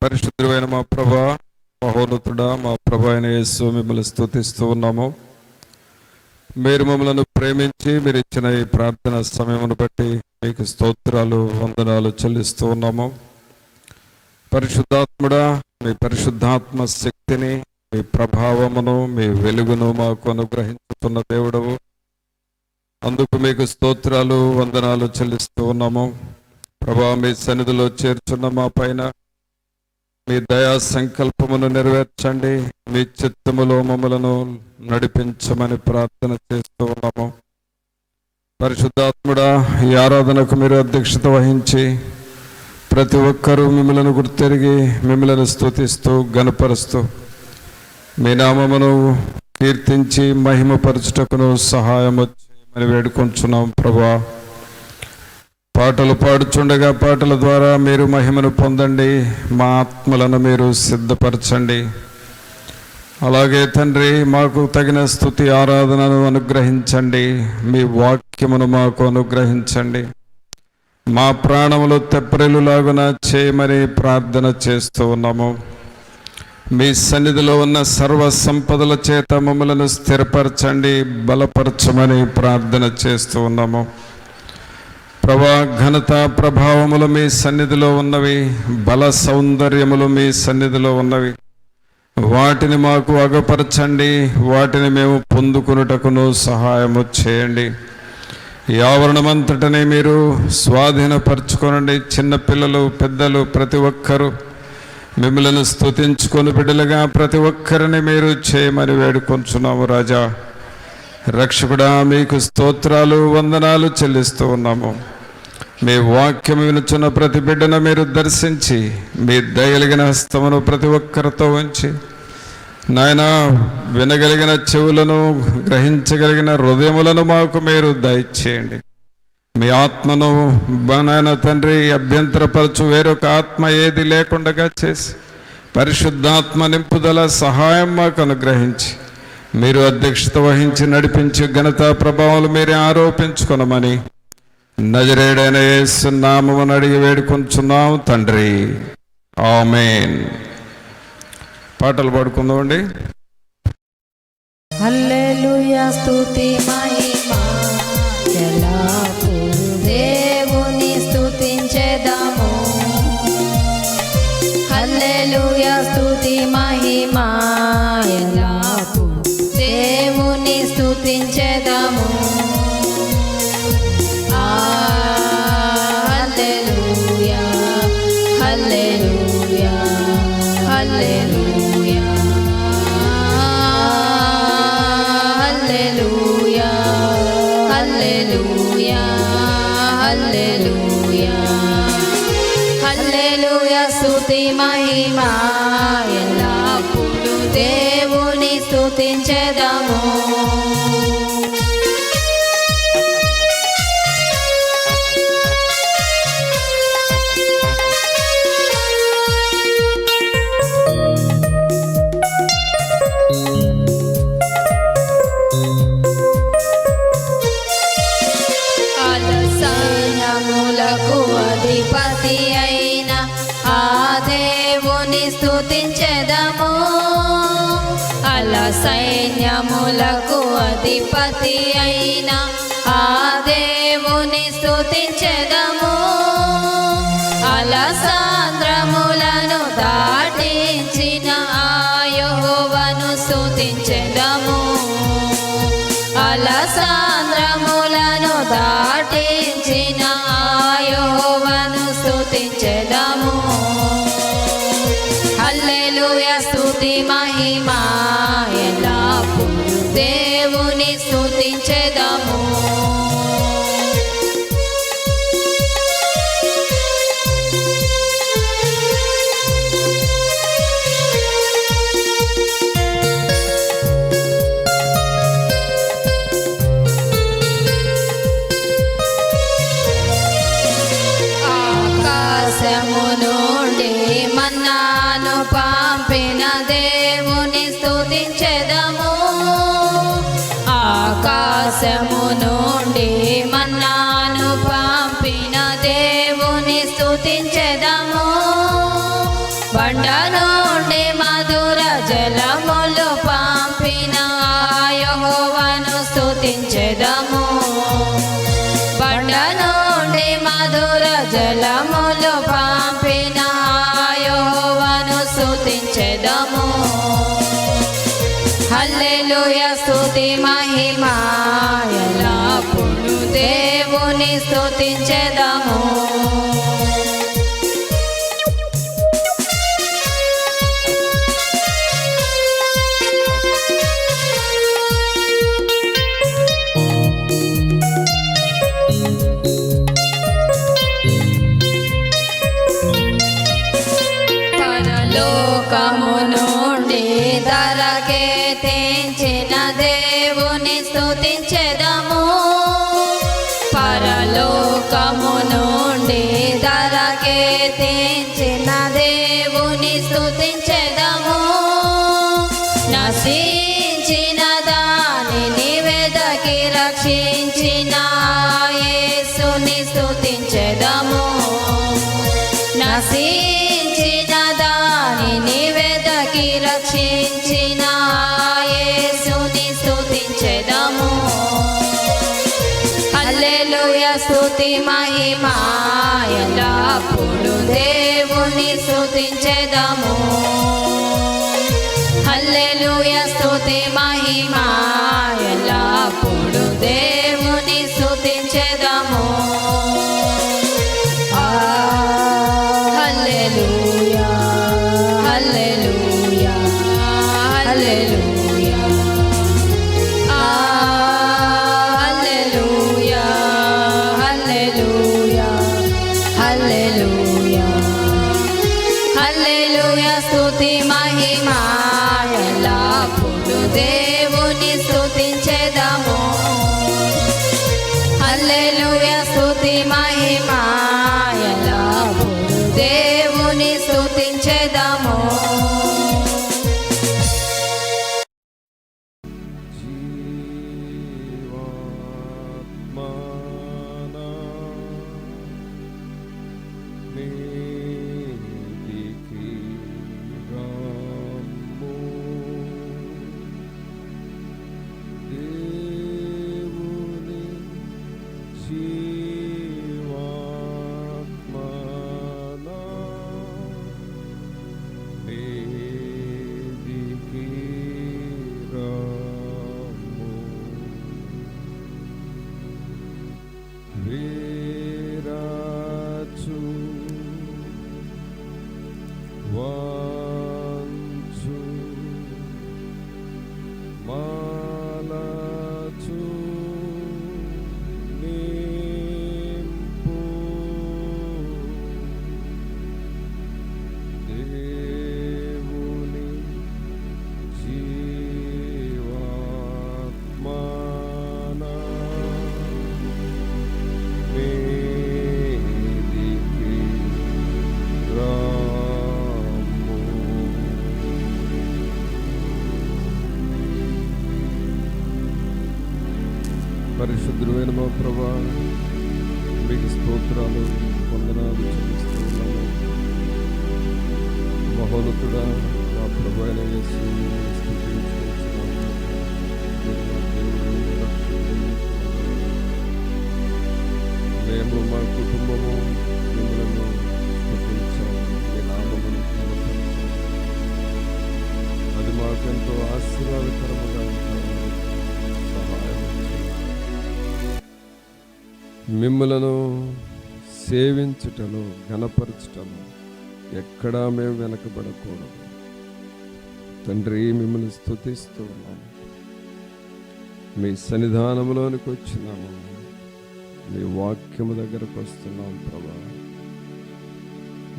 పరిశుద్ధుడైన మా ప్రభా, మహోన్నతుడా, మా ప్రభు అయిన యేసు మిమ్మల్ని స్తుతిస్తూ ఉన్నాము. మీరు మమ్మలను ప్రేమించి మీరు ఇచ్చిన ఈ ప్రార్థన సమయమును బట్టి మీకు స్తోత్రాలు, వందనాలు చెల్లిస్తూ ఉన్నాము. పరిశుద్ధాత్ముడా, మీ పరిశుద్ధాత్మ శక్తిని, మీ ప్రభావమును, మీ వెలుగును మాకు అనుగ్రహించుతున్న దేవుడవు. అందుకు మీకు స్తోత్రాలు, వందనాలు చెల్లిస్తూ ఉన్నాము. ప్రభా, మీ సన్నిధిలో చేర్చున్న మా పైన మీ దయా సంకల్పమును నెరవేర్చండి. మీ చిత్తములో మమ్మలను నడిపించమని ప్రార్థన చేస్తూ ఉన్నాము. పరిశుద్ధాత్ముడా, ఈ ఆరాధనకు మీరు అధ్యక్షత వహించి ప్రతి ఒక్కరూ మిమ్మలను గుర్తెరిగి మిమ్మలను స్తుతిస్తూ గణపరుస్తూ మీ నామమును కీర్తించి మహిమపరచుటకును సహాయము చేయమని వేడుకొంచున్నాం. ప్రభా, పాటలు పాడుచుండగా పాటల ద్వారా మీరు మహిమను పొందండి. మా ఆత్మలను మీరు సిద్ధపరచండి. అలాగే తండ్రి, మాకు తగిన స్తుతి ఆరాధనను అనుగ్రహించండి. మీ వాక్యమును మాకు అనుగ్రహించండి. మా ప్రాణములు తెప్పరిల్లులాగున చేయమని ప్రార్థన చేస్తూ ఉన్నాము. మీ సన్నిధిలో ఉన్న సర్వ సంపదల చేత మమ్మలను స్థిరపరచండి, బలపరచమని ప్రార్థన చేస్తూ ఉన్నాము. ప్రభా, ఘనత ప్రభావములు మీ సన్నిధిలో ఉన్నవి, బల సౌందర్యములు మీ సన్నిధిలో ఉన్నవి. వాటిని మాకు అగపరచండి. వాటిని మేము పొందుకున్నటకును సహాయము చేయండి. ఈ ఆవరణమంతటిని మీరు స్వాధీనపరచుకోనండి. చిన్నపిల్లలు, పెద్దలు ప్రతి ఒక్కరూ మిమ్మల్ని స్తుతించుకొని బిడ్డలుగా ప్రతి ఒక్కరిని మీరు చేయమని వేడుకొంచున్నాము. రాజా, రక్షకుడా, మీకు స్తోత్రాలు, వందనాలు చెల్లిస్తూ ఉన్నాము. మీ వాక్యం వినుచున్న ప్రతి బిడ్డను మీరు దర్శించి మీ దయగలిగిన హస్తమును ప్రతి ఒక్కరితో ఉంచి నాయన, వినగలిగిన చెవులను, గ్రహించగలిగిన హృదయములను మాకు మీరు దయచేయండి. మీ ఆత్మను నాయన తండ్రి అభ్యంతరపరచు వేరొక ఆత్మ ఏది లేకుండా చేసి పరిశుద్ధాత్మ నింపుదల సహాయం మాకు అనుగ్రహించి మీరు అధ్యక్షత వహించి నడిపించి ఘనత ప్రభావాలు మీరే ఆరోపించుకొనమని నజరేయుడైన యేసు నామమున అడిగి వేడుకొంచున్నాం తండ్రి. ఆమేన్. పాటలు పాడుకుందామండి. హల్లెలూయా, స్తుతి మహిమ ఎల్లప్పుడూ దేవుని స్తుతించెదము. హల్లెలూయా, స్తుతి మహిమ ఎల్లప్పుడూ దేవుని స్తుతించెదము. హల్లెలూయా, హల్లెలూయా, హల్లెలూయా, హల్లెలూయా, హల్లెలూయా, హల్లెలూయా, హల్లెలూయా, స్తుతి మహిమ ఎల్లప్పుడూ దేవుని స్తుతించెదము. సైన్యములకు అధిపతి అయిన ఆ దేవుని స్తుతించెదము. సైన్యములకు అధిపతి అయిన ఆ దేవుని స్తుతించెదము. సాంద్రములను దాటించిన ఆ యెహోవాను స్తుతించెదము. సాంద్రములను దాటించిన ఆ యెహోవాను స్తుతించెదము. హల్లెలూయా, స్తుతి మహిమ ఎల్లప్పుడూ దేవుని స్తుతించెదము. ఆకాశము నుండి మన్నాను పంపిన దేవుని స్తుతించెదము. ఆకాశము నుండి మన్నాను పంపిన దేవుని స్తుతించెదము. బండ నుండి మధుర జలములు పంపిన యెహోవాను స్తుతించెదము. బండ నుండి మధుర జలములు పంపిన యెహోవాను స్తుతించెదము. హల్లెలూయా స్తుతి మహిమ ఎల్లప్పుడూ దేవుని స్తుతించెదము. పరలోకము నుండి ధరకే తెంచిన దేవుని స్తుతించెదము. పరలోకము నుండి ధరకే తెంచిన దేవుని స్తుతించెదము. నశించిన దానిని వెదకి రక్షించిన యేసుని స్తుతించెదము. నశించిన దానిని వెదకి రక్షించిన యేసుని స్తుతించెదము. హల్లెలూయా స్తుతి మహిమ ఎల్లప్పుడూ దేవుని స్తుతించెదము. హల్లెలూయా స్తుతి మహిమ ఎల్లప్పుడూ దేవుని స్తుతించెదము. హల్లెలూయా హల్లెలూయా హల్లెలూయా హల్లెలూయా హల్లెలూయా హల్లెలూయా హల్లెలూయా స్తుతి మహిమ ఎల్లప్పుడూ దేవుని స్తుతించెదము. హల్లెలూయా స్తుతి మహిమ ఎల్లప్పుడూ దేవుని స్తుతించెదము. జీవాత్మనా నీతికి రమ్ము. దేవుని జీవాత్మనా నీతికి రమ్ము. వీరాచు వాంచు మాలచు నింపు దేవుని జీవాత్మనా నీతికి రమ్ము. పరిశుద్ధుడైన మా ప్రభువా, మీకు స్తోత్రాలు వందనాలు చెల్లిస్తున్నాము. మహోన్నతుడా మా ప్రభు అయిన యేసు స్తుతించుకుంటున్నాము. మీరు మా దేవుడు, రక్షకుడు. మేము మా కుటుంబము మిమ్మల్ని స్తుతించాము. మీ నామమును కనపరచాము. అది మాకెంతో ఆశీర్వాదకరముగా ఉంటాము. సహాయం మిమ్మలను సేవించుటలో ఘనపరచుటలో ఎక్కడా మేము వెనకబడకూడదు. తండ్రి, మిమ్మల్ని స్తుతిస్తూ ఉన్నాము. మీ సన్నిధానంలోనికి వచ్చినాము. మీ వాక్యము దగ్గరకు వస్తున్నాం ప్రభా.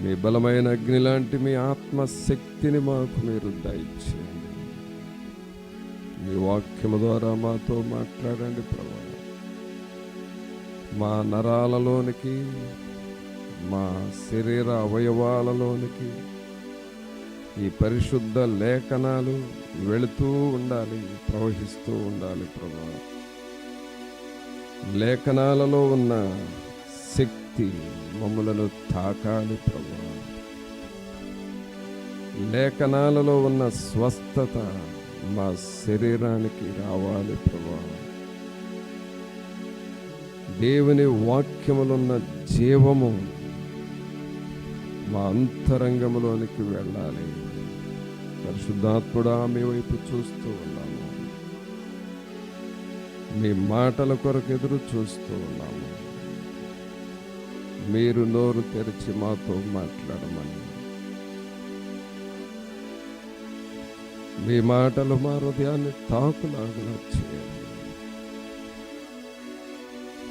మీ బలమైన అగ్ని లాంటి మీ ఆత్మశక్తిని మాకు మీరు దయచేయండి. మీ వాక్యము ద్వారా మాతో మాట్లాడండి ప్రభా. మా నరాలలోనికి, మా శరీర అవయవాలలోనికి ఈ పరిశుద్ధ లేఖనాలు వెళుతూ ఉండాలి, ప్రవహిస్తూ ఉండాలి ప్రభా. లేఖనాలలో ఉన్న శక్తి మమ్ములను తాకాలి ప్రభా. లేఖనాలలో ఉన్న స్వస్థత మా శరీరానికి రావాలి ప్రభువా. దేవుని వాక్యములున్న జీవము మా అంతరంగంలోనికి వెళ్ళాలి. పరిశుద్ధాత్ముడా, మీ వైపు చూస్తూ ఉన్నాము, మీ మాటల కొరకు ఎదురు చూస్తూ ఉన్నాము. మీరు నోరు తెరిచి మాతో మాట్లాడమని, మీ మాటలు మా హృదయాన్ని తాకులాగా చేయాలి.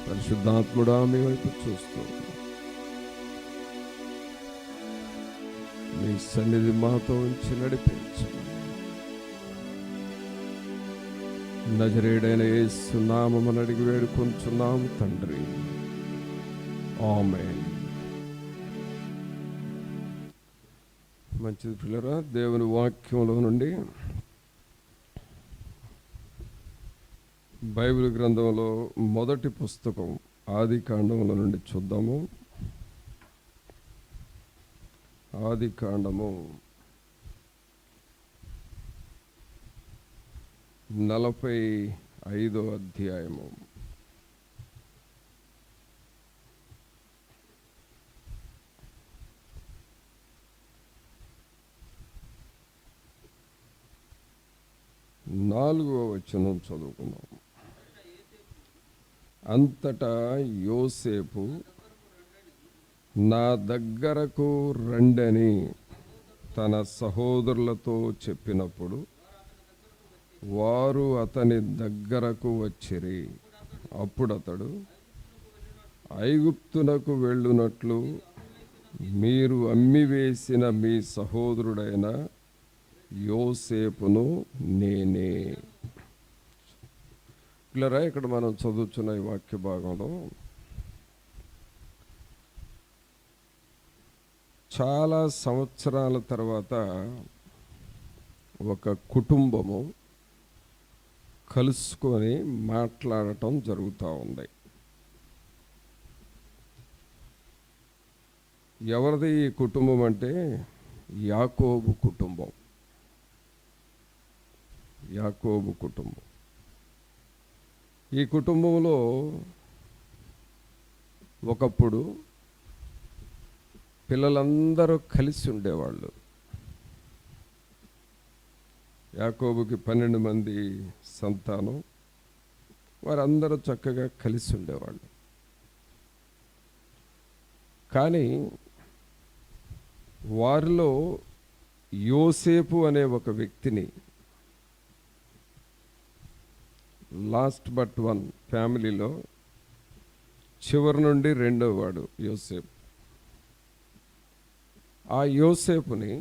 పరిశుద్ధాత్ముడా, మీ వైపు చూస్తూ మీ సన్నిధి మాతో ఉంచి నడిపించమని నజరేయుడైన యేసు నామమున అడిగి వేడుకొంచున్నాము తండ్రి, ఆమేన్. మంచిది పిల్లరా, దేవుని వాక్యంలో నుండి బైబిల్ గ్రంథంలో మొదటి పుస్తకం ఆదికాండంలో నుండి చూద్దాము. ఆదికాండము 45వ అధ్యాయము. నాలుగవ వచనం చదువుకున్నాం. అంతటా యోసేపు నా దగ్గరకు రండని తన సహోదరులతో చెప్పినప్పుడు వారు అతని దగ్గరకు వచ్చిరి. అప్పుడు అతడు, ఐగుప్తునకు వెళ్ళునట్లు మీరు అమ్మివేసిన మీ సహోదరుడైన యోసేపును నేనే. పిల్లరా, ఇక్కడ మనం చదువుతున్న ఈ వాక్య భాగంలో చాలా సంవత్సరాల తర్వాత ఒక కుటుంబము కలుసుకొని మాట్లాడటం జరుగుతూ ఉంది. ఎవరిది ఈ కుటుంబం అంటే యాకోబు కుటుంబం. యాకోబు కుటుంబం. ఈ కుటుంబంలో ఒకప్పుడు పిల్లలందరూ కలిసి ఉండేవాళ్ళు. యాకోబుకి 12 మంది సంతానం. వారందరూ చక్కగా కలిసి ఉండేవాళ్ళు. కానీ వారిలో యోసేపు అనే ఒక వ్యక్తిని, లాస్ట్ బట్ వన్, ఫ్యామిలీలో చివరి నుండి రెండో వాడు యోసేపు. ఆ యోసేపుని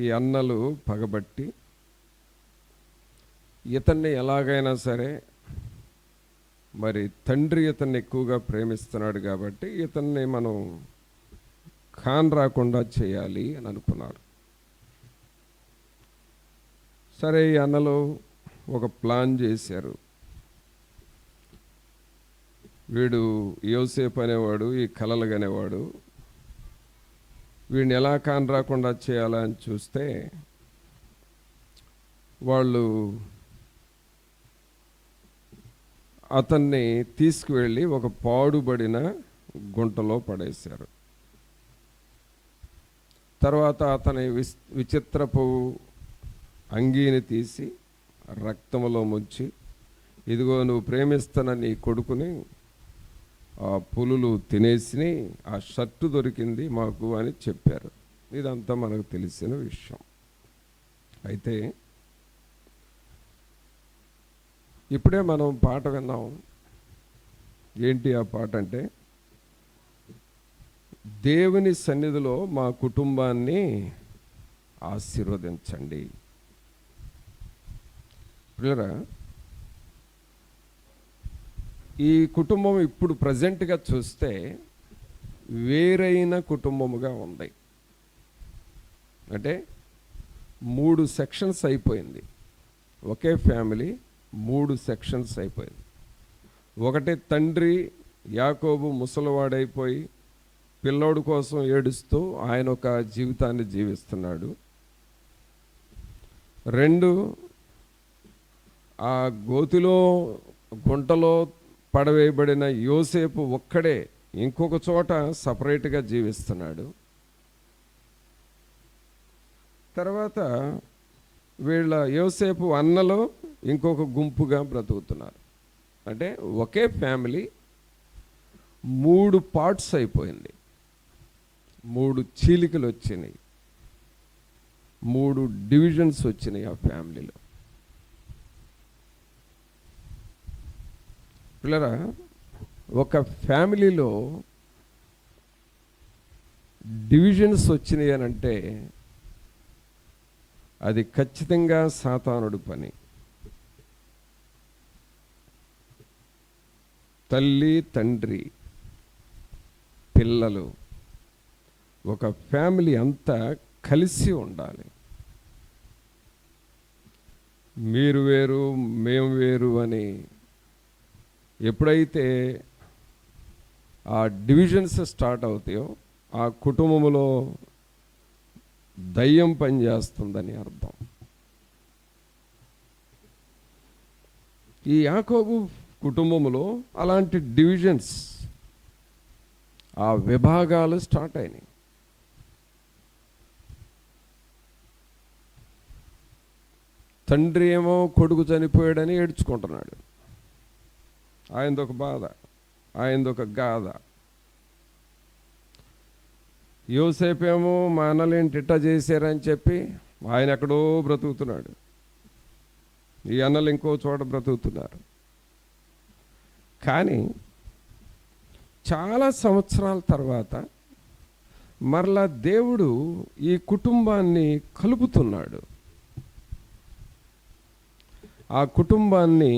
ఈ అన్నలు పగబట్టి ఇతన్ని ఎలాగైనా సరే, మరి తండ్రి ఇతన్ని ఎక్కువగా ప్రేమిస్తున్నాడు కాబట్టి ఇతన్ని మనం ఖాన్ రాకుండా చేయాలి అని అనుకున్నారు. సరే, ఈ అన్నలు ఒక ప్లాన్ చేశారు. వీడు యోసేపు అనేవాడు, ఈ కలలు కనేవాడు, వీడిని ఎలా ఖాన్ రాకుండా చేయాలని చూస్తే వాళ్ళు అతన్ని తీసుకువెళ్ళి ఒక పాడుబడిన గుంటలో పడేశారు. తర్వాత అతని విచిత్రపు అంగీని తీసి రక్తంలో ముంచి, ఇదిగో నువ్వు ప్రేమిస్తున్న నీ కొడుకుని ఆ పులులు తినేసి ఆ షర్టు దొరికింది మాకు అని చెప్పారు. ఇదంతా మనకు తెలిసిన విషయం. అయితే ఇప్పుడే మనం పాట విన్నాం. ఏంటి ఆ పాట అంటే, దేవుని సన్నిధిలో మా కుటుంబాన్ని ఆశీర్వదించండి. ప్రియరా, ఈ కుటుంబం ఇప్పుడు ప్రజెంట్గా చూస్తే వేరైన కుటుంబముగా ఉంది. అంటే 3 సెక్షన్స్ అయిపోయింది. ఒకే ఫ్యామిలీ 3 సెక్షన్స్ అయిపోయింది. ఒకటి, తండ్రి యాకోబు ముసలివాడైపోయి పిల్లోడు కోసం ఏడుస్తూ ఆయన ఒక జీవితాన్ని జీవిస్తున్నాడు. రెండు, ఆ గోతిలో గుంటలో పడవేయబడిన యోసేపు ఒక్కడే ఇంకొక చోట సపరేట్గా జీవిస్తున్నాడు. తర్వాత వీళ్ళ యోసేపు అన్నలో ఇంకొక గుంపుగా బ్రతుకుతున్నారు. అంటే ఒకే ఫ్యామిలీ 3 పార్ట్స్ అయిపోయింది, 3 చీలికలు వచ్చినాయి, 3 డివిజన్స్ వచ్చినాయి ఆ ఫ్యామిలీలో. పిల్లరా, ఒక ఫ్యామిలీలో డివిజన్స్ వచ్చినాయి అని అంటే అది ఖచ్చితంగా సాతానుడి పని. తల్లి, తండ్రి, పిల్లలు, ఒక ఫ్యామిలీ అంతా కలిసి ఉండాలి. మీరు వేరు మేము వేరు అని ఎప్పుడైతే ఆ డివిజన్స్ స్టార్ట్ అవుతాయో ఆ కుటుంబంలో దయ్యం పనిచేస్తుందని అర్థం. ఈ యాకోబు కుటుంబంలో అలాంటి డివిజన్స్, ఆ విభాగాలు స్టార్ట్ అయినాయి. తండ్రి ఏమో కొడుకు చనిపోయాడని ఏడ్చుకుంటున్నాడు, ఆయనదొక బాధ, ఆయనదొక గాథ. యోసేపేమో మా అన్నలేంటి ఇట్టా చేశారని చెప్పి ఆయన ఎక్కడో బ్రతుకుతున్నాడు, ఈ అన్నలు ఇంకో చోట బ్రతుకుతున్నారు. కానీ చాలా సంవత్సరాల తర్వాత మరలా దేవుడు ఈ కుటుంబాన్ని కలుపుతున్నాడు, ఆ కుటుంబాన్ని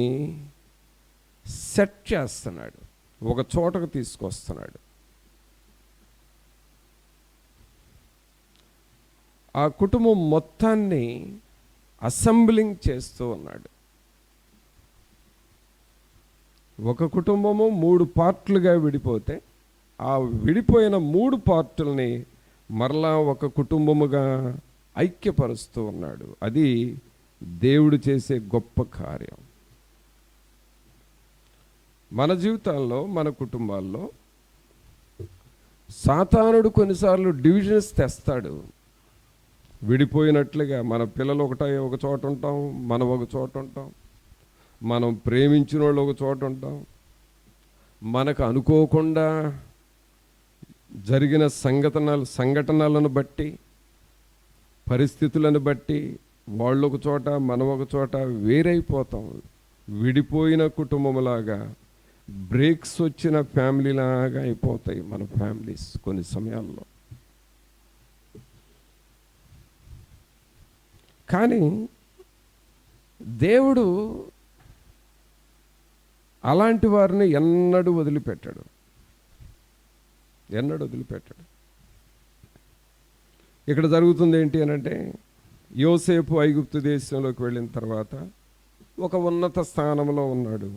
సెట్ చేస్తున్నాడు, ఒక చోటకు తీసుకొస్తున్నాడు. ఆ కుటుంబం మొత్తాన్ని అసెంబ్లింగ్ చేస్తూ ఉన్నాడు. ఒక కుటుంబము 3 పార్ట్లుగా విడిపోతే ఆ విడిపోయిన 3 పార్టుల్ని మరలా ఒక కుటుంబముగా ఐక్యపరుస్తూ ఉన్నాడు. అది దేవుడు చేసే గొప్ప కార్యం. మన జీవితాల్లో, మన కుటుంబాల్లో సాతానుడు కొన్నిసార్లు డివిజన్స్ తెస్తాడు. విడిపోయినట్లుగా మన పిల్లలు ఒక చోట ఉంటాం, మనం ఒక చోట ఉంటాం, మనం ప్రేమించిన వాళ్ళు ఒక చోట ఉంటాం. మనకు అనుకోకుండా జరిగిన సంఘటనలను బట్టి, పరిస్థితులను బట్టి వాళ్ళు ఒక చోట, మనం ఒక చోట వేరైపోతాం. విడిపోయిన కుటుంబంలాగా, బ్రేక్స్ వచ్చిన ఫ్యామిలీలాగా అయిపోతాయి మన ఫ్యామిలీస్ కొన్ని సమయాల్లో. కానీ దేవుడు అలాంటి వారిని ఎన్నడూ వదిలిపెట్టాడు. ఇక్కడ జరుగుతుంది ఏంటి అని అంటే, యోసేపు ఐగుప్తు దేశంలోకి వెళ్ళిన తర్వాత ఒక ఉన్నత స్థానంలో ఉన్నాడు.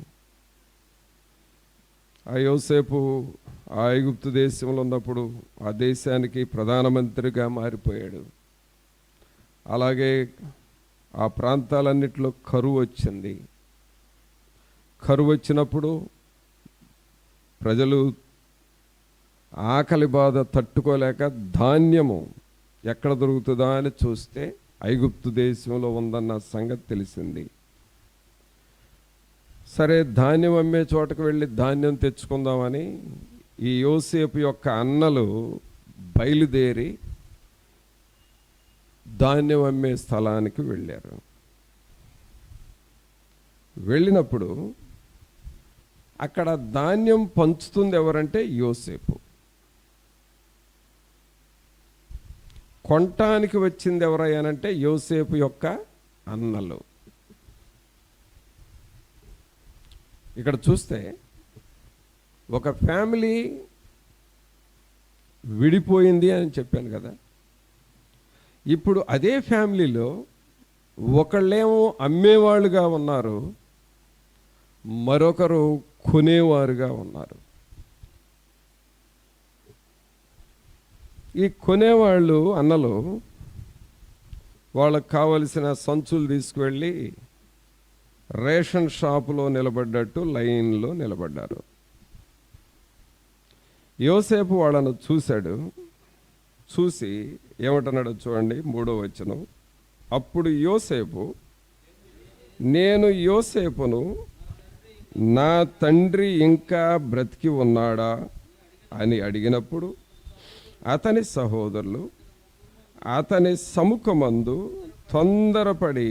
ఆ యోసేపు ఆ ఐగుప్తు దేశంలో ఉన్నప్పుడు ఆ దేశానికి ప్రధానమంత్రిగా మారిపోయాడు. అలాగే ఆ ప్రాంతాలన్నిటిలో కరువు వచ్చింది. కరువు వచ్చినప్పుడు ప్రజలు ఆకలి బాధ తట్టుకోలేక ధాన్యము ఎక్కడ దొరుకుతుందా అని చూస్తే ఐగుప్తు దేశంలో ఉందన్న సంగతి తెలిసింది. సరే, ధాన్యం అమ్మే చోటకు వెళ్ళి ధాన్యం తెచ్చుకుందామని ఈ యోసేపు యొక్క అన్నలు బయలుదేరి ధాన్యం అమ్మే స్థలానికి వెళ్ళారు. వెళ్ళినప్పుడు అక్కడ ధాన్యం పంచుతుంది ఎవరంటే యోసేపు. కొనటానికి వచ్చింది ఎవరయ్యానంటే యోసేపు యొక్క అన్నలు. ఇక్కడ చూస్తే ఒక ఫ్యామిలీ విడిపోయింది అని చెప్పాను కదా. ఇప్పుడు అదే ఫ్యామిలీలో ఒకళ్ళేమో అమ్మేవాళ్ళుగా ఉన్నారు, మరొకరు కొనేవారుగా ఉన్నారు. ఈ కొనేవాళ్ళు అన్నలు వాళ్ళకు కావలసిన సంచులు తీసుకువెళ్ళి రేషన్ షాపులో నిలబడ్డట్టు లైన్లో నిలబడ్డారు. యోసేపు వాళ్ళను చూశాడు. చూసి ఏమంటున్నాడో చూడండి, 3వ వచనం. అప్పుడు యోసేపు, నేను యోసేపును, నా తండ్రి ఇంకా బ్రతికి ఉన్నాడా అని అడిగినప్పుడు అతని సహోదరులు అతని సముఖమందు తొందరపడి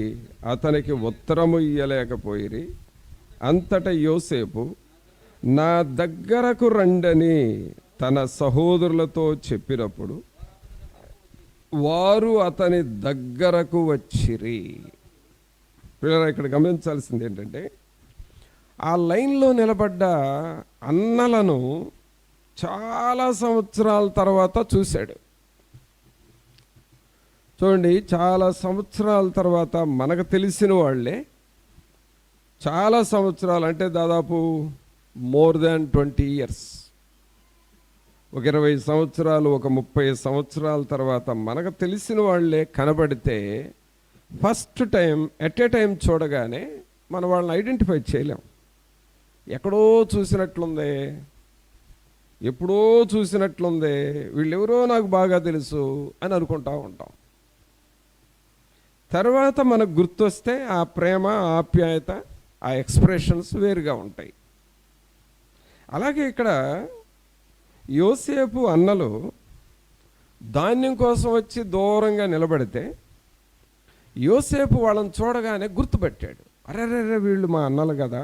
అతనికి ఉత్తరము ఇయ్యలేకపోయిరి. అంతట యోసేపు, నా దగ్గరకు రండని తన సహోదరులతో చెప్పినప్పుడు వారు అతని దగ్గరకు వచ్చిరి. పిల్లలు ఇక్కడ గమనించాల్సింది ఏంటంటే, ఆ లైన్లో నిలబడ్డ అన్నలను చాలా సంవత్సరాల తర్వాత చూశాడు. చూడండి, చాలా సంవత్సరాల తర్వాత మనకు తెలిసిన వాళ్ళే, చాలా సంవత్సరాలు అంటే దాదాపు మోర్ దాన్ 20 years, ఒక 20 సంవత్సరాలు, ఒక 30 సంవత్సరాల తర్వాత మనకు తెలిసిన వాళ్ళే కనబడితే first time at a time చూడగానే మన వాళ్ళని ఐడెంటిఫై చేయలేం. ఎక్కడో చూసినట్లుంది, ఎప్పుడో చూసినట్లుంది, వీళ్ళెవరో నాకు బాగా తెలుసు అని అనుకుంటా ఉంటాం. తర్వాత మనకు గుర్తొస్తే ఆ ప్రేమ, ఆప్యాయత, ఆ ఎక్స్ప్రెషన్స్ వేరుగా ఉంటాయి. అలాగే ఇక్కడ యోసేపు అన్నలు ధాన్యం కోసం వచ్చి దూరంగా నిలబడితే యోసేపు వాళ్ళని చూడగానే గుర్తుపెట్టాడు. అరెరే, వీళ్ళు మా అన్నలు కదా,